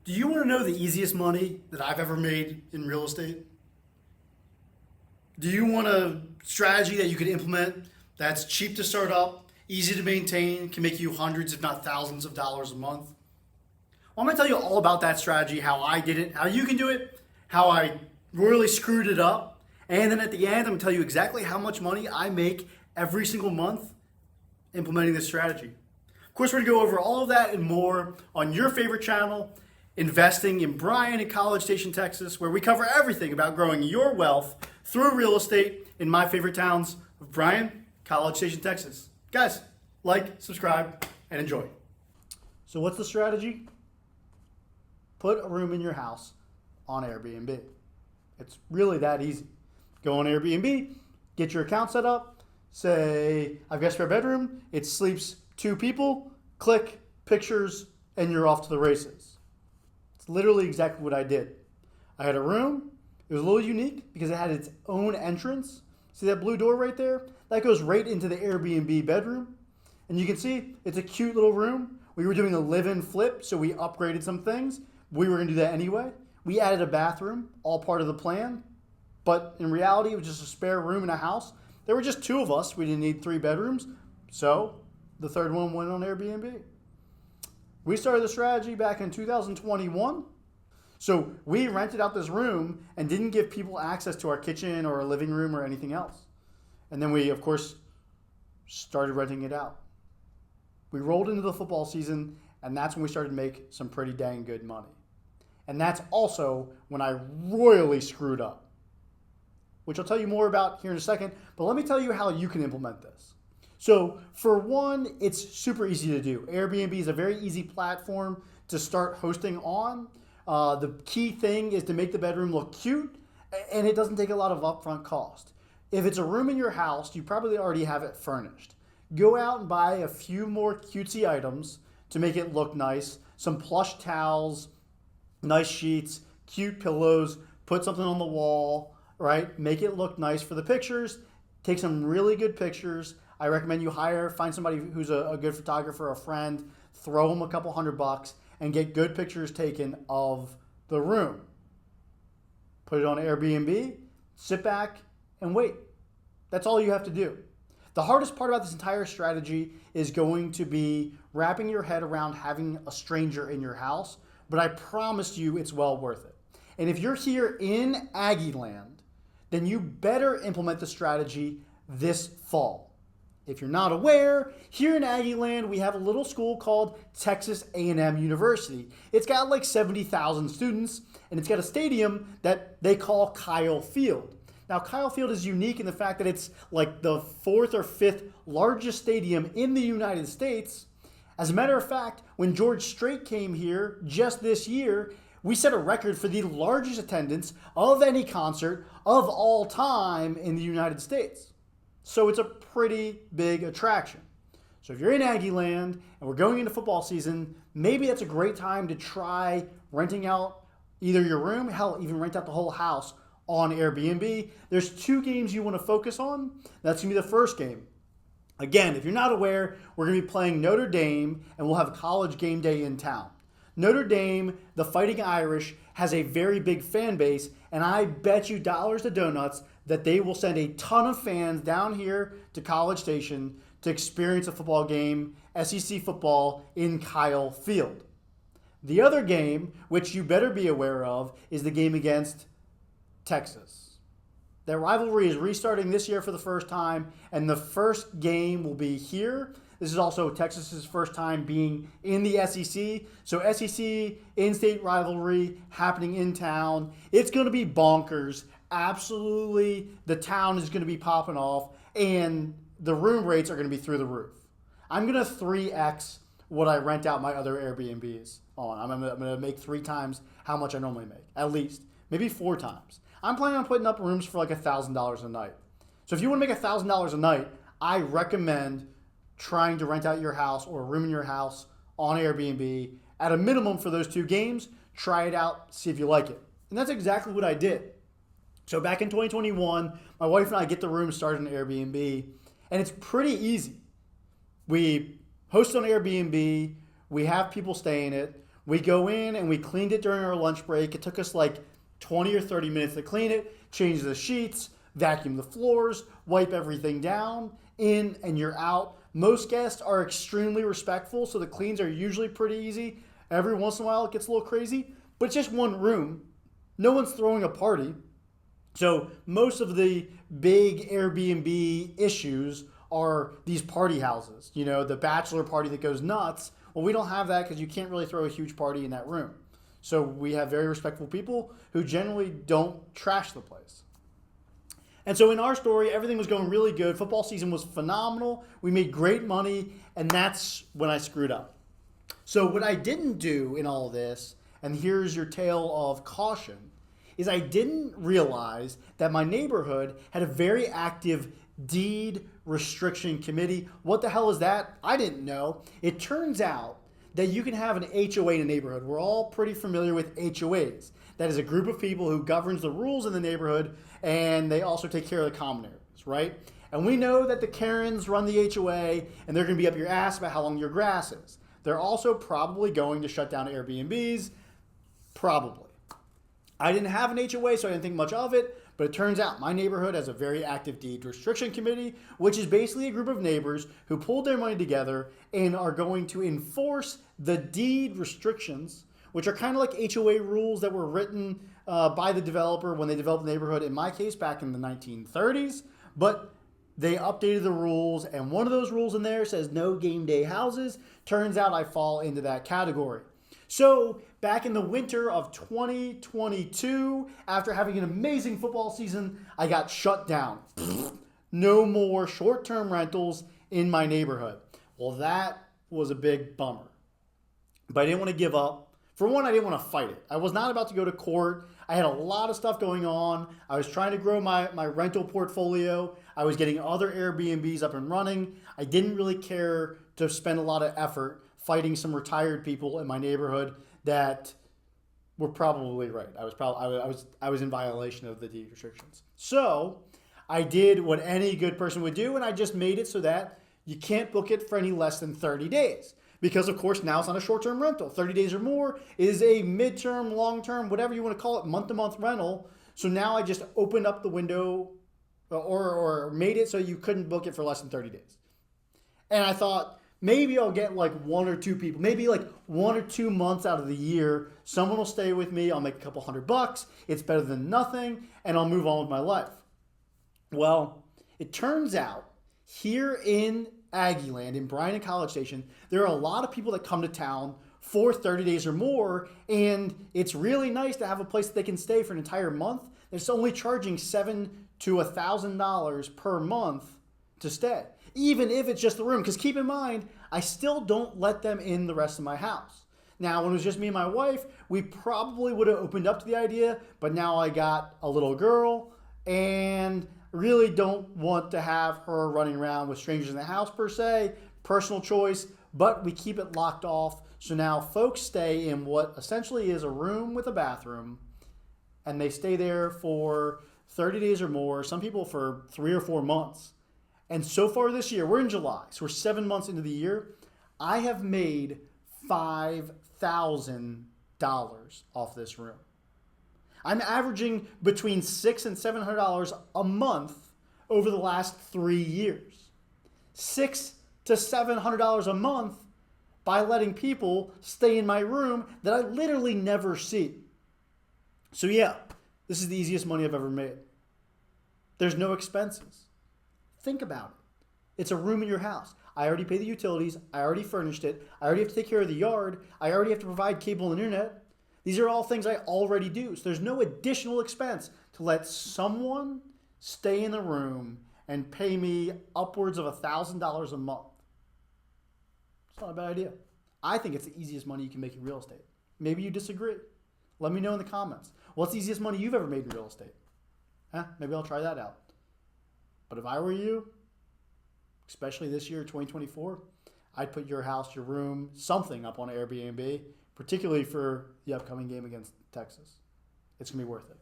Do you want to know the easiest money that I've ever made in real estate? Do you want a strategy that you could implement that's cheap to start up, easy to maintain, can make you hundreds, if not thousands of dollars a month? Well, I'm going to tell you all about that strategy, how I did it, how you can do it, how I royally screwed it up, and then at the end, I'm going to tell you exactly how much money I make every single month implementing this strategy. Of course, we're going to go over all of that and more on your favorite channel, Investing in Bryan in College Station, Texas, where we cover everything about growing your wealth through real estate in my favorite towns of Bryan, College Station, Texas. Guys, like, subscribe, and enjoy. So what's the strategy? Put a room in your house on Airbnb. It's really that easy. Go on Airbnb, get your account set up, say, I've got a spare bedroom, it sleeps 2 people, click, pictures, and you're off to the races. It's literally exactly what I did. I had a room. It was a little unique because it had its own entrance. See that blue door right there? That goes right into the Airbnb bedroom. And you can see it's a cute little room. We were doing a live-in flip, so we upgraded some things. We were going to do that anyway. We added a bathroom, all part of the plan. But in reality, it was just a spare room in a house. There were just 2 of us. We didn't need 3 bedrooms. So the third one went on Airbnb. We started the strategy back in 2021. So we rented out this room and didn't give people access to our kitchen or our living room or anything else. And then we, of course, started renting it out. We rolled into the football season, and that's when we started to make some pretty dang good money. And that's also when I royally screwed up, which I'll tell you more about here in a second. But let me tell you how you can implement this. So for one, it's super easy to do. Airbnb is a very easy platform to start hosting on. The key thing is to make the bedroom look cute, and it doesn't take a lot of upfront cost. If it's a room in your house, you probably already have it furnished. Go out and buy a few more cutesy items to make it look nice. Some plush towels, nice sheets, cute pillows, put something on the wall, right? Make it look nice for the pictures. Take some really good pictures. I recommend you find somebody who's a good photographer, a friend, throw them a couple $100 and get good pictures taken of the room. Put it on Airbnb, sit back and wait. That's all you have to do. The hardest part about this entire strategy is going to be wrapping your head around having a stranger in your house, but I promise you it's well worth it. And if you're here in Aggie land, then you better implement the strategy this fall. If you're not aware, here in Aggie land, we have a little school called Texas A&M University. It's got like 70,000 students, and it's got a stadium that they call Kyle Field. Now, Kyle Field is unique in the fact that it's like the 4th or 5th largest stadium in the United States. As a matter of fact, when George Strait came here just this year, we set a record for the largest attendance of any concert of all time in the United States. So it's a pretty big attraction. So if you're in Aggie land and we're going into football season, maybe that's a great time to try renting out either your room, hell, even rent out the whole house on Airbnb. There's 2 games you want to focus on. That's going to be the first game. Again, if you're not aware, we're going to be playing Notre Dame, and we'll have a college game day in town. Notre Dame, the Fighting Irish, has a very big fan base, and I bet you dollars to donuts that they will send a ton of fans down here to College Station to experience a football game, SEC football, in Kyle Field. The other game, which you better be aware of, is the game against Texas. Their rivalry is restarting this year for the first time, and the first game will be here. This is also Texas's first time being in the SEC. So SEC in-state rivalry happening in town. It's going to be bonkers. Absolutely, the town is going to be popping off, and the room rates are going to be through the roof. I'm going to 3x what I rent out my other Airbnbs on. I'm going to make 3 times how much I normally make, at least, maybe 4 times. I'm planning on putting up rooms for like $1,000 a night. So if you want to make $1,000 a night, I recommend trying to rent out your house or a room in your house on Airbnb. At a minimum for those 2 games, try it out, see if you like it. And that's exactly what I did. So back in 2021, my wife and I get the room started on Airbnb, and it's pretty easy. We host on Airbnb, we have people stay in it, We go in and we cleaned it during our lunch break. It took us like 20 or 30 minutes to clean it, change the sheets, vacuum the floors, wipe everything down, in and you're out. Most guests are extremely respectful, so the cleans are usually pretty easy. Every once in a while it gets a little crazy, but it's just one room. No one's throwing a party. So most of the big Airbnb issues are these party houses. You know, the bachelor party that goes nuts. Well, we don't have that because you can't really throw a huge party in that room. So we have very respectful people who generally don't trash the place. And so in our story, everything was going really good. Football season was phenomenal. We made great money, and that's when I screwed up. So what I didn't do in all of this, and here's your tale of caution, is I didn't realize that my neighborhood had a very active deed restriction committee. What the hell is that? I didn't know. It turns out that you can have an HOA in a neighborhood. We're all pretty familiar with HOAs. That is a group of people who governs the rules in the neighborhood, and they also take care of the common areas, right? And we know that the Karens run the HOA, and they're going to be up your ass about how long your grass is. They're also probably going to shut down Airbnbs, probably. I didn't have an HOA, so I didn't think much of it, but it turns out my neighborhood has a very active deed restriction committee, which is basically a group of neighbors who pulled their money together and are going to enforce the deed restrictions, which are kind of like HOA rules that were written by the developer when they developed the neighborhood, in my case, back in the 1930s. But they updated the rules, and one of those rules in there says no game day houses. Turns out I fall into that category. So back in the winter of 2022, after having an amazing football season, I got shut down. No more short-term rentals in my neighborhood. Well, that was a big bummer. But I didn't want to give up. For one, I didn't want to fight it. I was not about to go to court. I had a lot of stuff going on. I was trying to grow my rental portfolio. I was getting other Airbnbs up and running. I didn't really care to spend a lot of effort fighting some retired people in my neighborhood that were probably right. I was in violation of the deed restrictions. So I did what any good person would do, and I just made it so that you can't book it for any less than 30 days. Because, of course, now it's not a short-term rental. 30 days or more is a midterm, long-term, whatever you want to call it, month-to-month rental. So now I just opened up the window or made it so you couldn't book it for less than 30 days. And I thought, maybe I'll get like one or two people, maybe like 1 or 2 months out of the year. Someone will stay with me. I'll make a couple $100. It's better than nothing. And I'll move on with my life. Well, it turns out here in Aggie land, in Bryan-College Station, there are a lot of people that come to town for 30 days or more. And it's really nice to have a place that they can stay for an entire month. It's only charging $700 to $1,000 per month to stay, even if it's just the room. Because keep in mind, I still don't let them in the rest of my house. Now, when it was just me and my wife, we probably would have opened up to the idea, but now I got a little girl and really don't want to have her running around with strangers in the house per se. Personal choice, but we keep it locked off. So now folks stay in what essentially is a room with a bathroom, and they stay there for 30 days or more, some people for 3 or 4 months. And so far this year, we're in July, so we're 7 months into the year, I have made $5,000 off this room. I'm averaging between $600 and $700 a month over the last 3 years. $600 to $700 a month by letting people stay in my room that I literally never see. So yeah, this is the easiest money I've ever made. There's no expenses. Think about it. It's a room in your house. I already pay the utilities. I already furnished it. I already have to take care of the yard. I already have to provide cable and internet. These are all things I already do. So there's no additional expense to let someone stay in the room and pay me upwards of $1,000 a month. It's not a bad idea. I think it's the easiest money you can make in real estate. Maybe you disagree. Let me know in the comments. What's the easiest money you've ever made in real estate? Maybe I'll try that out. But if I were you, especially this year, 2024, I'd put your house, your room, something up on Airbnb, particularly for the upcoming game against Texas. It's going to be worth it.